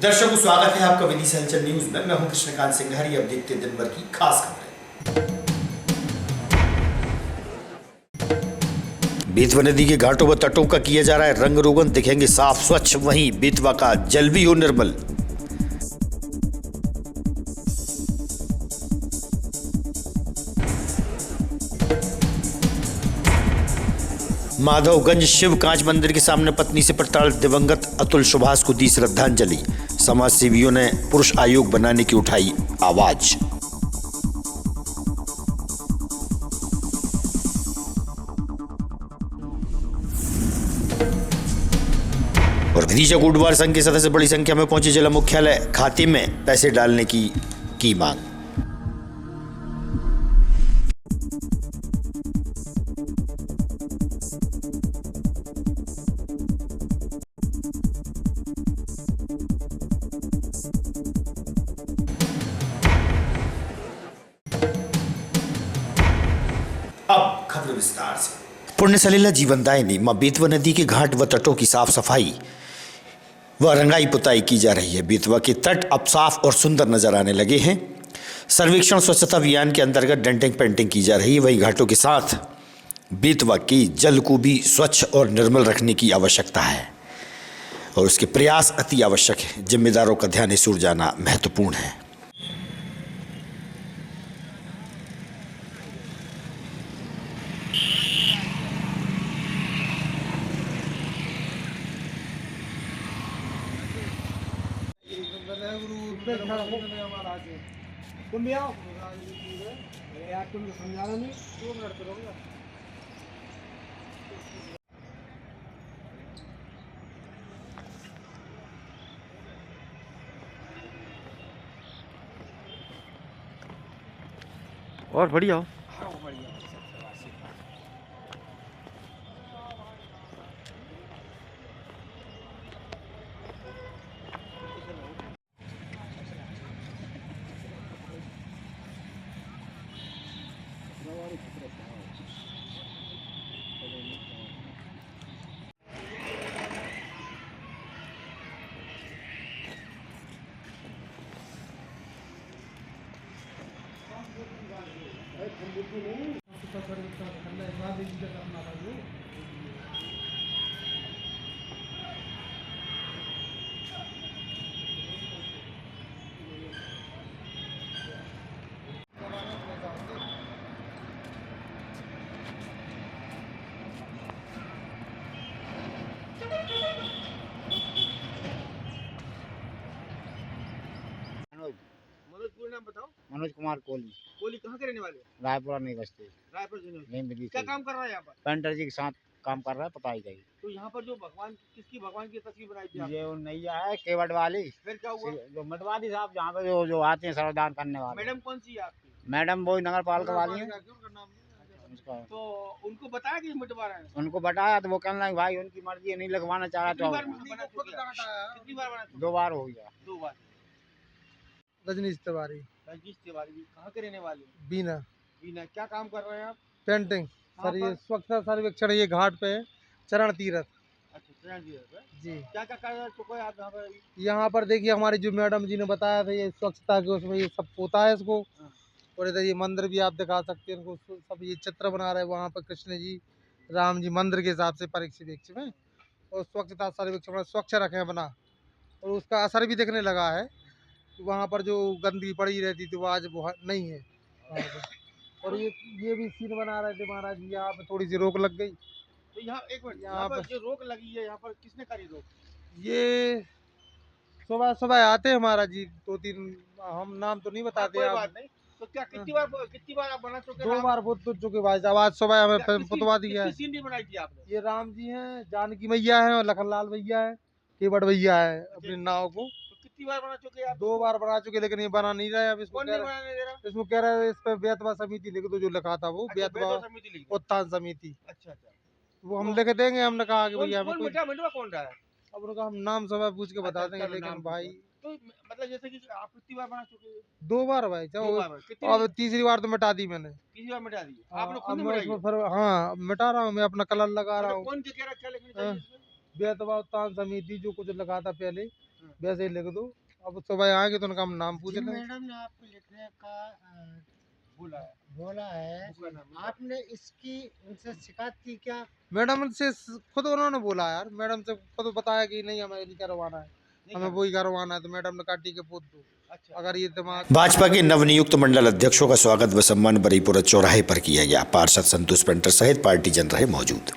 दर्शकों, स्वागत है आपका विदिशा हलचल न्यूज में। मैं हूं कृष्णकांत सिंघारी। अब देखते हैं दिन भर की खास खबरें। बेतवा नदी के घाटों व तटों का किया जा रहा है रंग रोगन। दिखेंगे साफ स्वच्छ, वहीं बेतवा का जल भी हो निर्मल। माधवगंज शिव कांच मंदिर के सामने पत्नी से प्रताड़ित दिवंगत अतुल सुभाष को दी श्रद्धांजलि। समाज सेवियों ने पुरुष आयोग बनाने की उठाई आवाज। और विदिशा कोटवार संघ के सदस्य बड़ी संख्या में पहुंचे जिला मुख्यालय। खाते में पैसे डालने की मांग। अब खबर विस्तार से। पुण्य सलीला जीवनदायिनी मां बेतवा नदी के घाट व तटों की साफ सफाई व रंगाई पुताई की जा रही है। बेतवा के तट अब साफ और सुंदर नजर आने लगे हैं। सर्वेक्षण स्वच्छता अभियान के अंतर्गत डेंटिंग पेंटिंग की जा रही है। वहीं घाटों के साथ बेतवा के जल को भी स्वच्छ और निर्मल रखने की आवश्यकता है और उसके प्रयास अति आवश्यक है। जिम्मेदारों का ध्यान इस ओर जाना महत्वपूर्ण है। तुम भी आओ यार, तुमको समझाना नहीं, 2 मिनट करोगे। और बढ़िया हो। मनोज, पूरा नाम बताओ। मनोज कुमार कोहली। कोहली कहाँ के रहने वाले हो? रायपुरा नहीं बसते। रायपुर जिले में। नहीं क्या काम कर रहा है यहाँ पर? पेंटर जी के साथ काम कर रहा है, पता ही गई। तो यहाँ पर जो भगवान की तस्वीर बनाई थी आपने? ये वो नैया है केवट वाली। फिर क्या हुआ? जो मटवादी साहब जहाँ पे जो आते हैं श्रमदान करने वाले। मैडम कौन सी है आपकी? मैडम वो नगर पालिका वाली है। तो उनको बताया कि मिटवा रहे हैं? उनको बताया तो वो कहने लगे भाई उनकी मर्जी है, नहीं लगवाना चाह रहा तो कितनी बार बना? 2 बार हो गया। 2 बार। रजनीश तिवारी। रजनीश तिवारी जी कहाँ के रहने वाले? बीना। बीना। क्या काम कर रहे हैं आप? Painting sir. ये स्वच्छता सर्वेक्षण ये घाट पे चरण तीर्थ। अच्छा, चरण तीर्थ जी। क्या क्या कार्य चुके आप यहाँ पर? यहाँ पर देखिए हमारी जो मैडम जी ने बताया था ये स्वच्छता के उसमें ये सब होता है इसको। और इधर ये मंदिर भी आप दिखा सकते हैं इनको। सब ये चित्र बना रहे हैं वहाँ पर कृष्ण जी राम जी मंदिर के हिसाब से परिवेक्ष में। और स्वच्छता सर्वेक्षण स्वच्छ रखें अपना, और उसका असर भी दिखने लगा है। वहाँ पर जो गंदगी पड़ी रहती थी वो आज वो नहीं है वहाँ पर। और ये भी सीन बना रहे थे महाराज जी। यहाँ पे थोड़ी सी रोक लग गई। तो यहाँ एक मिनट, यहाँ पर जो रोक लगी है यहाँ पर किसने करी रोक? ये सुबह सुबह आते हैं महाराज जी 2-3, हम नाम तो नहीं बताते। कोई बात नहीं। तो क्या कितनी बार आप बना चुके? 2 बार बुत चुके भाई साहब। आज सुबह हमें पुतवा दिया है। किसकी सीनरी बनाई थी आपने? ये राम जी हैं, जानकी मैया है और लखनलाल भैया है, केवट भैया है अपनी नाव को। तो कितनी बार बना चुके आप? 2 बार बना चुके, लेकिन ये बना नहीं रहे। अब इसको कौन नहीं बनाने दे रहा? इसको कह रहे इस पे बेतवा समिति लिख दो, जो लिखा था वो बेतवा समिति लिख। उत्थान समिति। अच्छा, वो हम लिख देंगे। हमने कहा कि भैया हमें मिटवा कौन रहा है? अब उनका हम नाम सब पूछ के बता देंगे। लेकिन भाई तो मतलब जैसे कि आप कितनी बार बना चुके हैं? 2 बार भाई साहब। अब तीसरी बार तो मिटा दी मैंने। तीसरी बार मिटा दी हाँ, आपने? अब खुद मैं मिटाई उसमें फिर हाँ मिटा रहा हूँ। मैं अपना कलर लगा रहा हूँ। कौन क्या लिखना चाहिए इसमें? बेतवा उत्थान समिति जो कुछ लगा था पहले वैसे ही लिख दो। अब सुबह आएंगे तो उनका हम नाम पूछ लेंगे। मैडम ने आपको लिखने का बोला है आपने इसकी उनसे शिकायत की क्या? मैडम से खुद उन्होंने बोला यार, मैडम से खुद बताया कि नहीं हमें नहीं करवाना है, हमें वही करवाना है। तो मैडम ने कहा ठीक है पूछ दो। अगर ये दिमाग भाजपा के नवनियुक्त मंडल अध्यक्षों का स्वागत व सम्मान बरीपुरा चौराहे पर किया गया। पार्षद संतोष पेंटर सहित पार्टी जन रहे मौजूद।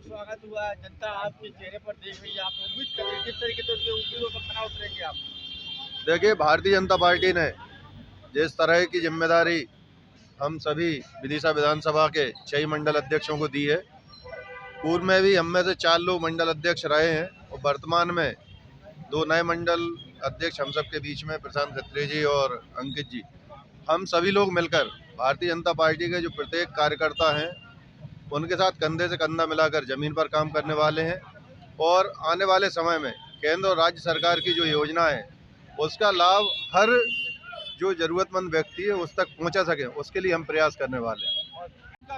स्वागत हुआ, जनता आपके चेहरे पर देख रही है, आप उम्मीद कर रहे हैं किस तरीके से उनके उम्मीदों पर खरा उतरेंगे आप? देखिए, भारतीय जनता पार्टी ने जिस तरह की जिम्मेदारी हम सभी विदिशा विधानसभा के 6 मंडल अध्यक्षों को दी है, पूर्व में भी हम में से 4 लोग मंडल अध्यक्ष रहे हैं और वर्तमान में 2 नए मंडल अध्यक्ष हम सबके बीच में प्रशांत खत्री जी और अंकित जी, हम सभी लोग मिलकर भारतीय जनता पार्टी के जो प्रत्येक कार्यकर्ता हैं उनके साथ कंधे से कंधा मिलाकर जमीन पर काम करने वाले हैं और आने वाले समय में केंद्र और राज्य सरकार की जो योजना है उसका लाभ हर जो जरूरतमंद व्यक्ति है उस तक पहुंचा सके, उसके लिए हम प्रयास करने वाले हैं।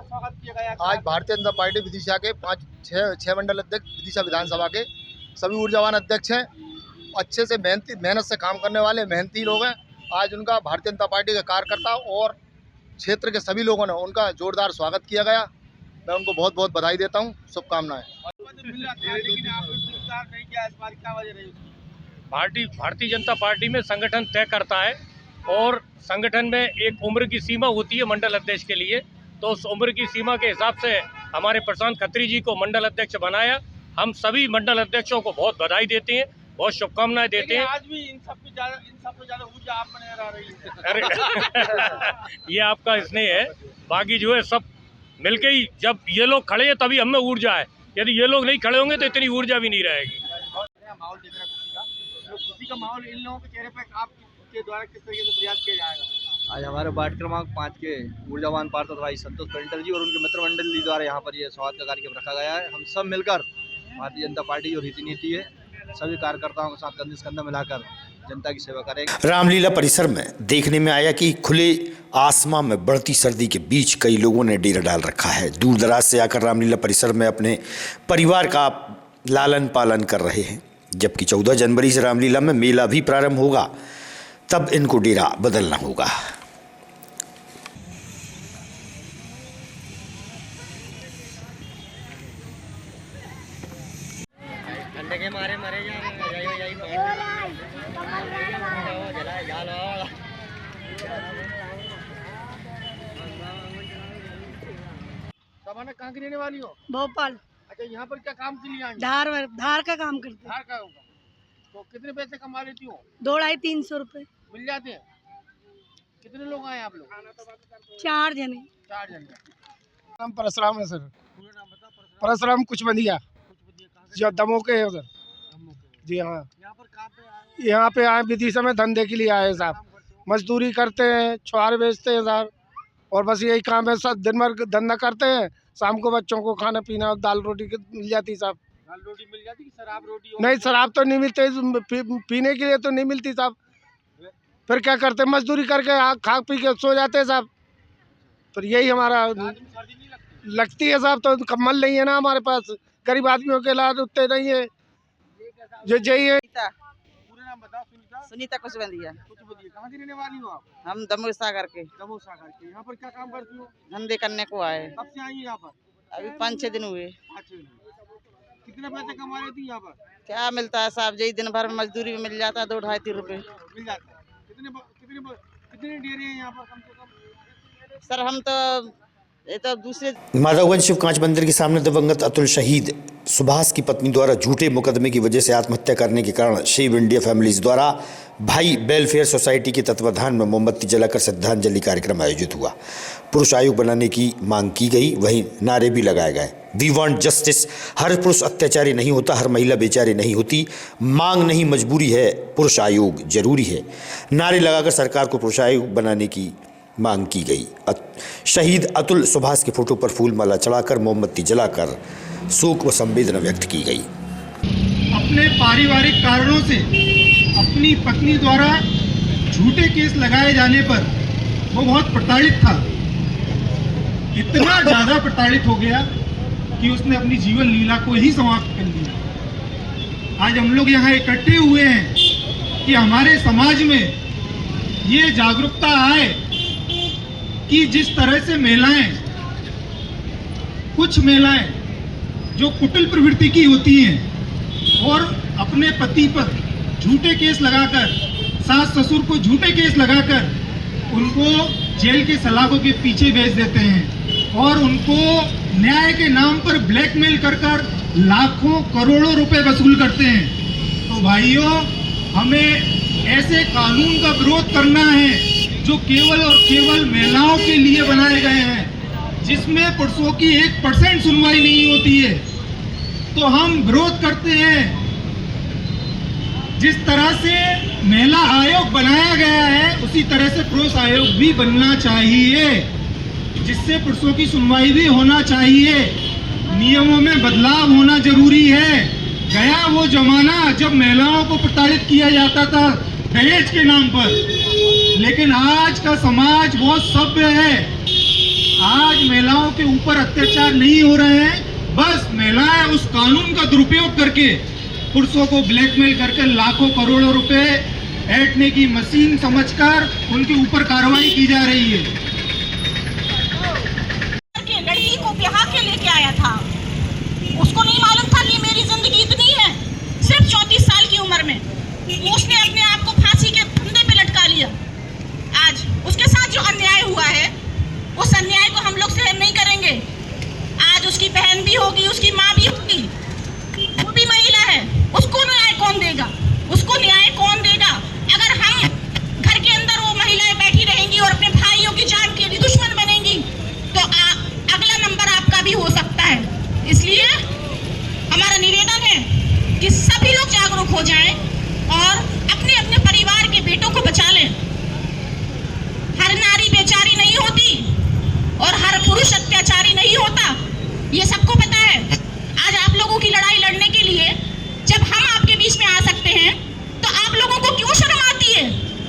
स्वागत किया गया आज भारतीय जनता पार्टी विदिशा के 5-6 मंडल अध्यक्ष विदिशा विधानसभा के सभी ऊर्जावान अध्यक्ष हैं। अच्छे से मेहनत से काम करने वाले मेहनती लोग हैं। आज उनका भारतीय जनता पार्टी के कार्यकर्ता और क्षेत्र के सभी लोगों ने उनका जोरदार स्वागत किया गया। मैं उनको बहुत बहुत बधाई देता हूं, शुभकामनाएं। भारतीय जनता पार्टी में संगठन तय करता है और संगठन में एक उम्र की सीमा होती है मंडल अध्यक्ष के लिए, तो उस उम्र की सीमा के हिसाब से हमारे प्रशांत खत्री जी को मंडल अध्यक्ष बनाया। हम सभी मंडल अध्यक्षों को बहुत बधाई देते हैं, बहुत शुभकामनाएं देते हैं। आज भी इन सब पे ज्यादा ऊर्जा आप में नजर आ रही है। अरे ये आपका स्नेह है, बाकी जो है सब मिलके ही, जब ये लोग खड़े हैं तभी हमें ऊर्जा है, यदि ये लोग नहीं खड़े होंगे तो इतनी ऊर्जा भी नहीं रहेगी। माहौल देख रहा है खुशी का माहौल, इन लोगों के चेहरे पर आपके द्वारा किस तरीके से प्रयास किया जाएगा? आज हमारे वार्ड क्रमांक 5 के ऊर्जावान पार्षद भाई संतोष पेंटर जी और उनके मित्र मंडली द्वारा यहाँ पर ये स्वागत का कार्यक्रम रखा गया है। हम सब मिलकर भारतीय जनता पार्टी जो रीति नीति है सभी कार्यकर्ताओं के साथ कंधे से कंधा मिलाकर जनता की सेवा करेंगे। रामलीला परिसर में देखने में आया कि खुले आसमां में बढ़ती सर्दी के बीच कई लोगों ने डेरा डाल रखा है। दूर दराज से आकर रामलीला परिसर में अपने परिवार का लालन पालन कर रहे हैं। जबकि 14 जनवरी से रामलीला में मेला भी प्रारंभ होगा, तब इनको डेरा बदलना होगा। मारे मरे सामान्य कहाँ की रहने वाली हो? भोपाल। अच्छा, यहाँ पर क्या काम के लिए आई? धार का काम करते हैं। धार का होगा तो कितने पैसे कमा लेती हो? 200-300 रुपए मिल जाते हैं। कितने लोग आए आप लोग? 4 जने। 4 जन। नाम परशुराम है सर। परशुराम कुछ बंदिया जो दमो के है उधर। जी हाँ, यहाँ पे आए विदिशा में धंधे के लिए आए साहब। मजदूरी करते हैं, छुआरे बेचते हैं साहब, और बस यही काम है। सब दिन भर धंधा करते हैं, शाम को बच्चों को खाना पीना दाल रोटी मिल जाती साहब। दाल रोटी मिल जाती कि शराब रोटी? नहीं, शराब तो नहीं मिलती, पीने के लिए तो नहीं मिलती साहब। फिर क्या करते, मजदूरी करके खा पी के सो जाते हैं साहब। फिर यही हमारा लगती है साहब, तो कम्बल नहीं है ना हमारे पास, गरीब आदमियों के लाभ उतने नहीं है। जो यही है। पूरा नाम बताओ। सुनीता कुशवंतिया। कहाँ की रहने वाली हो आप? हम दमोह सागर के। दमोह सागर के। यहाँ पर क्या काम करती हो? धंधे करने को आए। कब से आई यहाँ पर? अभी 5-6 दिन हुए। कितने पैसे कमा लेती यहाँ पर? क्या मिलता है साहब, यही दिन भर में मजदूरी में मिल जाता है 2-2.5-3 रुपए मिल जाता है। कितने डेरे हैं यहाँ पर कम से कम? सर हम तो ये तो दूसरे माधवगंज शिव कांच मंदिर के सामने दिवंगत अतुल शहीद सुभाष की पत्नी द्वारा झूठे मुकदमे की वजह से आत्महत्या करने के कारण शिव इंडिया फैमिलीज द्वारा भाई वेलफेयर सोसाइटी के तत्वाधान में मोमबत्ती जलाकर श्रद्धांजलि कार्यक्रम आयोजित हुआ। पुरुष आयोग बनाने की मांग की गई, वहीं नारे भी लगाए गए। We want justice. हर पुरुष अत्याचारी नहीं होता, हर महिला बेचारी नहीं होती। मांग नहीं मजबूरी है, पुरुष आयोग जरूरी है। नारे लगाकर सरकार को पुरुष आयोग बनाने की मांग की गई। शहीद अतुल सुभाष के फोटो पर फूल माला चढ़ाकर मोमबत्ती जलाकर शोक व संवेदना व्यक्त की गई। अपने पारिवारिक कारणों से अपनी पत्नी द्वारा झूठे केस लगाए जाने पर वो बहुत प्रताड़ित था। इतना ज़्यादा प्रताड़ित हो गया कि उसने अपनी जीवन लीला को ही समाप्त कर लिया। आज हम लोग यहाँ इकट्ठे हुए हैं कि हमारे समाज में ये जागरूकता आए कि जिस तरह से महिलाएं, कुछ महिलाएं जो कुटिल प्रवृत्ति की होती हैं और अपने पति पर झूठे केस लगाकर, सास ससुर को झूठे केस लगाकर उनको जेल के सलाखों के पीछे भेज देते हैं और उनको न्याय के नाम पर ब्लैकमेल कर लाखों करोड़ों रुपए वसूल करते हैं। तो भाइयों, हमें ऐसे कानून का विरोध करना है जो केवल और केवल महिलाओं के लिए बनाए गए हैं, जिसमें पुरुषों की 1% सुनवाई नहीं होती है। तो हम विरोध करते हैं। जिस तरह से महिला आयोग बनाया गया है उसी तरह से पुरुष आयोग भी बनना चाहिए, जिससे पुरुषों की सुनवाई भी होना चाहिए। नियमों में बदलाव होना जरूरी है। गया वो जमाना जब महिलाओं को प्रताड़ित किया जाता था दहेज के नाम पर, लेकिन आज का समाज बहुत सभ्य है। आज महिलाओं के ऊपर अत्याचार नहीं हो रहे हैं, बस महिलाएं उस कानून का दुरुपयोग करके पुरुषों को ब्लैकमेल करके लाखों करोड़ों रुपए ऐंठने की मशीन समझकर उनके ऊपर कार्रवाई की जा रही है। लड़की को ब्याह के लेके आया था, उसको नहीं मालूम था कि मेरी जिंदगी इतनी है। सिर्फ 34 साल की उम्र में उसने अपने आप को फांसी के फंदे पे लटका लिया। आज उसके साथ जो अन्याय हुआ है उस अन्याय को हम लोग सहन नहीं करेंगे। आज उसकी बहन भी होगी, उसकी माँ भी होगी, वो भी महिला है, उसको न्याय कौन देगा? उसको न्याय कौन देगा? अगर हम घर के अंदर वो महिलाएं बैठी रहेंगी और अपने भाइयों की जान के लिए दुश्मन बनेंगी तो अगला नंबर आपका भी हो सकता है। इसलिए हमारा निवेदन है कि सभी लोग जागरूक हो जाएं और अपने अपने परिवार के बेटों को बचा लें। हर नारी बेचारी नहीं होती और हर पुरुष अत्याचारी नहीं होता, ये सबको पता है। आज आप लोगों की लड़ाई लड़ने के लिए जब हम आपके बीच में आ सकते हैं तो आप लोगों को क्यों शर्म आती है?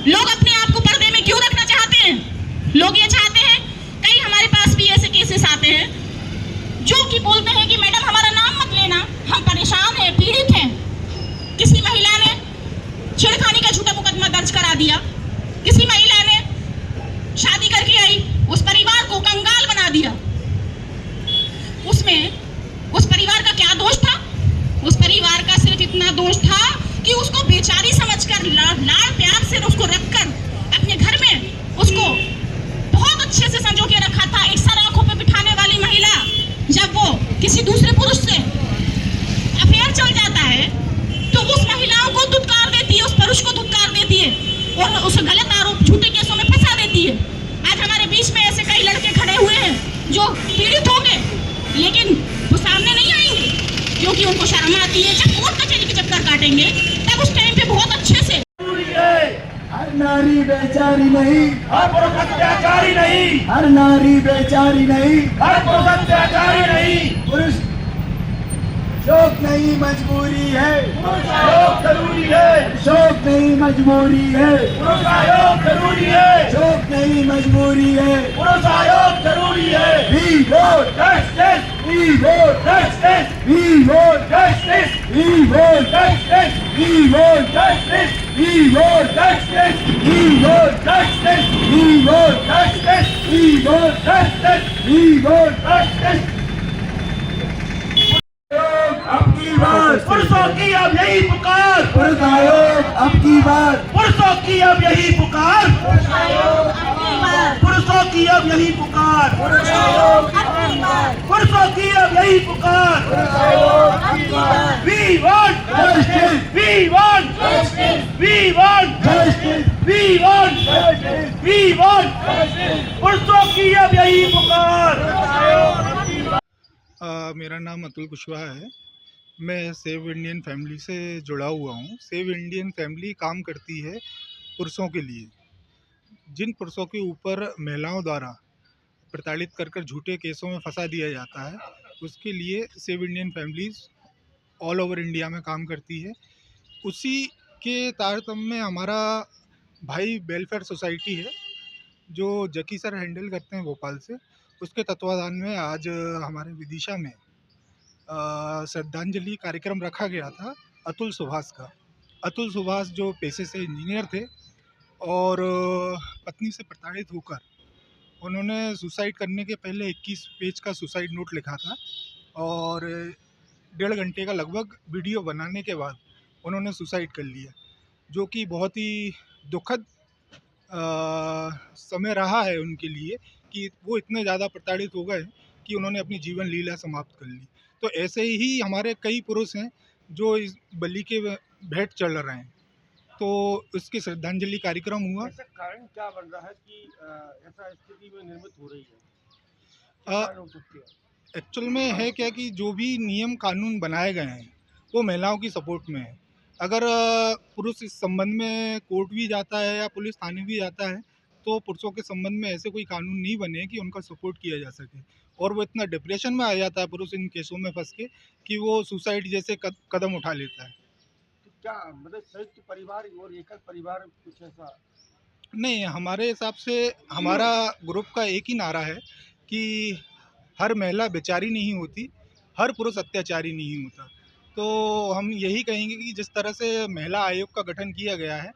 लोग अपने आप को पर्दे में क्यों रखना चाहते हैं? लोग ये चाहते हैं, कई हमारे पास भी ऐसे केसेस आते हैं जो कि बोलते हैं कि मैडम हमारा नाम मत लेना, हम परेशान हैं, पीड़ित हैं। किसी महिला ने छेड़खानी का झूठा मुकदमा दर्ज करा दिया, किसी महिला ने शादी करके आई, उस परिवार को कंगाल बना दिया। उसमें उस परिवार का क्या दोष था? उस परिवार का सिर्फ इतना दोष था कि उसको बेचारी समझकर लाड़ प्यार से उसको रखकर अपने घर में उसको बहुत अच्छे से संजो के रखा था। एक सर आंखों पे बिठाने वाली महिला जब वो किसी दूसरे पुरुष से अफेयर चल जाता है तो उस महिलाओं को धुतकार देती है, उस पुरुष को धुतकार देती है और उसे गलत आरोप झूठे केसों में फंसा देती है। आज हमारे बीच में ऐसे कई लड़के खड़े हुए हैं जो पीड़ित होंगे लेकिन वो सामने नहीं आएंगे क्योंकि उनको शर्म आती है। जब कोर्ट कचहरी के चक्कर काटेंगे तब उस टाइम पे बहुत अच्छे से हर नारी बेचारी नहीं, हर पुरुष अत्याचारी नहीं, हर नारी बेचारी नहीं, हर पुरुष अत्याचारी नहीं। पुरुष शौक नहीं मजबूरी है, पुरुष आयोग जरूरी है, शौक नहीं मजबूरी है, पुरुष आयोग जरूरी है, शौक नहीं मजबूरी है, पुरुष आयोग जरूरी है। We vote justice, we vote justice, we vote justice, we vote justice, we vote justice, we vote justice, we vote justice, we vote justice, we vote justice, we vote justice। अब की बार पुरुषों की अब यही पुकार, पुरुष आयोग अब की बार, पुरुषों की अब यही पुकार, पुरुषों की अब यही पुकार, पुरुषों की अब यही पुकार। We want justice, we want justice, we want justice, we want justice, we want पुरुषों की अब यही पुकार। मेरा नाम अतुल कुशवाहा है। मैं सेव इंडियन फैमिली से जुड़ा हुआ हूँ। सेव इंडियन फैमिली काम करती है पुरुषों के लिए। जिन पुरुषों के ऊपर महिलाओं द्वारा प्रताड़ित कर कर झूठे केसों में फंसा दिया जाता है, उसके लिए save Indian families all over India में काम करती है। उसी के तारतम्य में हमारा भाई वेलफेयर सोसाइटी है, जो जकी सर हैंडल करते हैं भोपाल से, उसके तत्वाधान में आज हमारे विदिशा में श्रद्धांजलि कार्यक्रम रखा गया था अतुल सुभाष का। अतुल सुभाष जो पेशे से इंजीनियर थे और पत्नी से प्रताड़ित होकर उन्होंने सुसाइड करने के पहले 21 पेज का सुसाइड नोट लिखा था और 1.5 घंटे का लगभग वीडियो बनाने के बाद उन्होंने सुसाइड कर लिया, जो कि बहुत ही दुखद समय रहा है उनके लिए कि वो इतने ज़्यादा प्रताड़ित हो गए कि उन्होंने अपनी जीवन लीला समाप्त कर ली। तो ऐसे ही हमारे कई पुरुष हैं जो इस बलि के भेंट चढ़ रहे हैं। तो उसकी श्रद्धांजलि कार्यक्रम हुआ। ऐसा कारण क्या बन रहा है कि ऐसा स्थिति में निर्मित हो रही है? एक्चुअल में है क्या कि जो भी नियम कानून बनाए गए हैं वो महिलाओं की सपोर्ट में है। अगर पुरुष इस संबंध में कोर्ट भी जाता है या पुलिस थाने भी जाता है तो पुरुषों के संबंध में ऐसे कोई कानून नहीं बने कि उनका सपोर्ट किया जा सके, और वो इतना डिप्रेशन में आ जाता है पुरुष इन केसों में फंस के कि वो सुसाइड जैसे कदम उठा लेता है। तो क्या मतलब संयुक्त परिवार और एकल परिवार कुछ ऐसा नहीं, हमारे हिसाब से हमारा ग्रुप का एक ही नारा है कि हर महिला बेचारी नहीं होती, हर पुरुष अत्याचारी नहीं होता। तो हम यही कहेंगे कि जिस तरह से महिला आयोग का गठन किया गया है।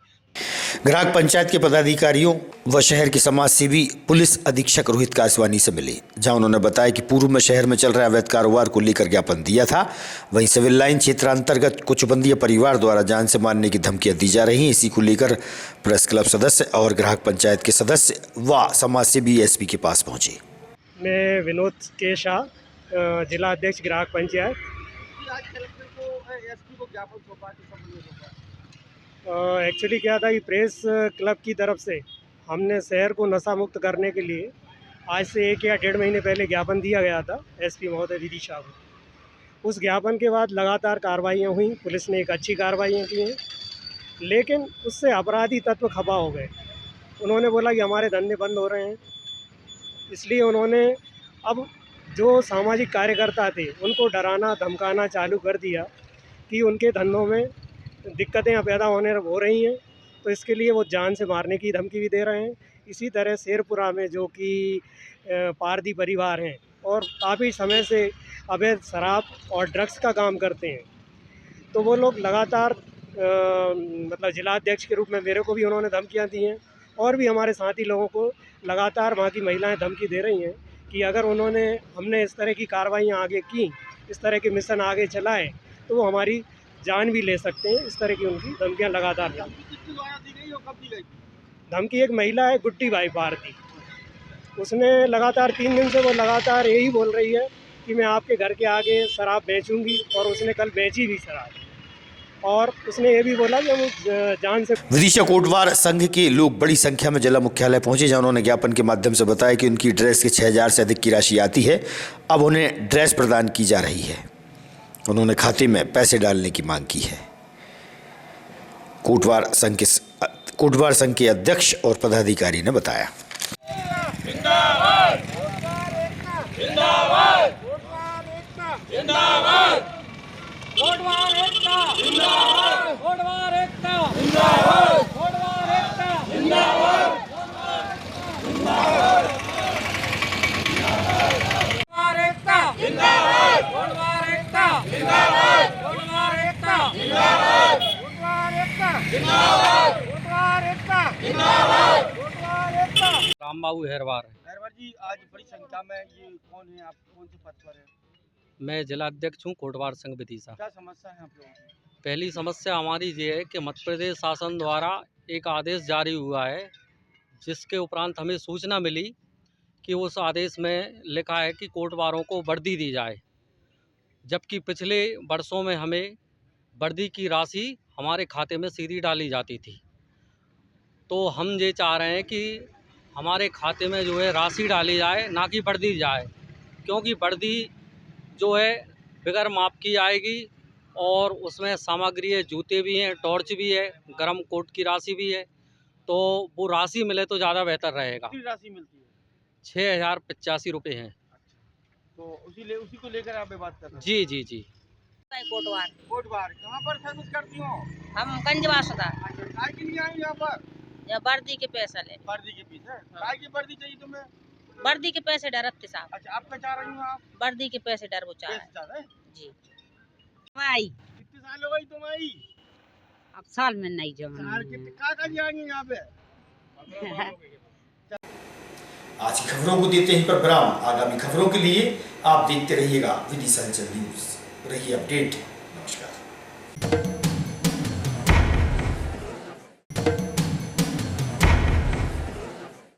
ग्राहक पंचायत के पदाधिकारियों व शहर के समाज सेवी पुलिस अधीक्षक रोहित कासवानी से मिले, जहां उन्होंने बताया कि पूर्व में शहर में चल रहे अवैध कारोबार को लेकर ज्ञापन दिया था। वहीं सिविल लाइन क्षेत्र अंतर्गत कुछ बंदिया परिवार द्वारा जान से मारने की धमकियां दी जा रही हैं। इसी को लेकर प्रेस क्लब सदस्य और ग्राहक पंचायत के सदस्य व समाज सेवी एसपी के पास पहुंचे। मैं विनोद के शाह, जिला अध्यक्ष ग्राहक पंचायत। एक्चुअली क्या था कि प्रेस क्लब की तरफ से हमने शहर को नशा मुक्त करने के लिए आज से 1 या 1.5 महीने पहले ज्ञापन दिया गया था एसपी महोदय विदिशा को। उस ज्ञापन के बाद लगातार कार्रवाइयाँ हुई, पुलिस ने एक अच्छी कार्रवाइयाँ की हैं, लेकिन उससे अपराधी तत्व खफा हो गए। उन्होंने बोला कि हमारे धंधे बंद हो रहे हैं, इसलिए उन्होंने अब जो सामाजिक कार्यकर्ता थे उनको डराना धमकाना चालू कर दिया कि उनके धंधों में दिक्कतें पैदा हो रही हैं, तो इसके लिए वो जान से मारने की धमकी भी दे रहे हैं। इसी तरह शेरपुरा में जो कि पारदी परिवार हैं और काफ़ी समय से अवैध शराब और ड्रग्स का काम करते हैं, तो वो लोग लगातार मतलब जिला अध्यक्ष के रूप में मेरे को भी उन्होंने धमकियां दी हैं और भी हमारे साथी लोगों को लगातार वहाँ की महिलाएं धमकी दे रही हैं कि अगर हमने इस तरह की कार्रवाइयाँ आगे की, इस तरह के मिशन आगे चलाए, तो वो हमारी जान भी ले सकते हैं। इस तरह की उनकी धमकियाँ लगातार धमकी एक महिला है गुड्डी भाई पारती, उसने लगातार 3 दिन से वो लगातार यही बोल रही है कि मैं आपके घर के आगे शराब बेचूंगी, और उसने कल बेची भी शराब, और उसने ये भी बोला कि हम जान से। विदिशा कोटवार संघ के लोग बड़ी संख्या में जिला मुख्यालय पहुंचे, जहां उन्होंने ज्ञापन के माध्यम से बताया कि उनकी ड्रेस के 6000 से अधिक की राशि आती है, अब उन्हें ड्रेस प्रदान की जा रही है। उन्होंने खाते में पैसे डालने की मांग की है। कोटवार संघ के अध्यक्ष और पदाधिकारी ने बताया। जिंदाबाद जिंदाबाद जिंदाबाद कोटवार एकता जिंदाबाद कोटवार एकता जिंदाबाद कोटवार एकता जिंदाबाद जिंदाबाद कोटवार एकता जिंदाबाद कोटवार एकता जिंदाबाद कोटवार एकता जिंदाबाद कोटवार एकता जिंदाबाद कोटवार एकता जिंदाबाद कोटवार एकता। रामबाबू हेरवार। हेरवार जी, आज बड़ी संख्या में ये कौन है, आप कौन से पद पर हैं? मैं जिला अध्यक्ष हूँ कोटवार संघ विदिशा। क्या समस्या है आप लोगों की? पहली समस्या हमारी ये है कि मध्य प्रदेश शासन द्वारा एक आदेश जारी हुआ है, जिसके उपरांत हमें सूचना मिली कि उस आदेश में लिखा है कि कोटवारों को वर्दी दी जाए, जबकि पिछले वर्षों में हमें वर्दी की राशि हमारे खाते में सीधी डाली जाती थी। तो हम ये चाह रहे हैं कि हमारे खाते में जो है राशि डाली जाए, ना कि वर्दी जाए, क्योंकि वर्दी जो है बगैर माप की आएगी और उसमें सामग्री है, जूते भी हैं, टॉर्च भी है, गर्म कोट की राशि भी है। तो वो राशि मिले तो ज़्यादा बेहतर रहेगा। कितनी राशि मिलती है? 6,085 रुपये हैं। तो उसी को लेकर आप बात कर रहे हैं? जी जी जी। कोटवार। कोटवार कहाँ पर सर्विस करती हो? हम गंजवासदा। काय के लिए आई यहाँ पर? या वर्दी के पैसे ले। वर्दी के पीछे? काय की वर्दी चाहिए तुम्हें? वर्दी के पैसे डरते साहब। अच्छा, आप क्या चाह रही हो आप? वर्दी के पैसे डर वो चाह रहे हैं। जी। आई। कितने साल हो गई तुम आई? अब साल में नहीं जाऊंगी। साल कितने क्या जाएंगे यहाँ पे? आज की खबरों को देते ही पर विराम। आगामी खबरों के लिए आप देखते रहिएगा विदिशा न्यूज। रहिए अपडेट। नमस्कार।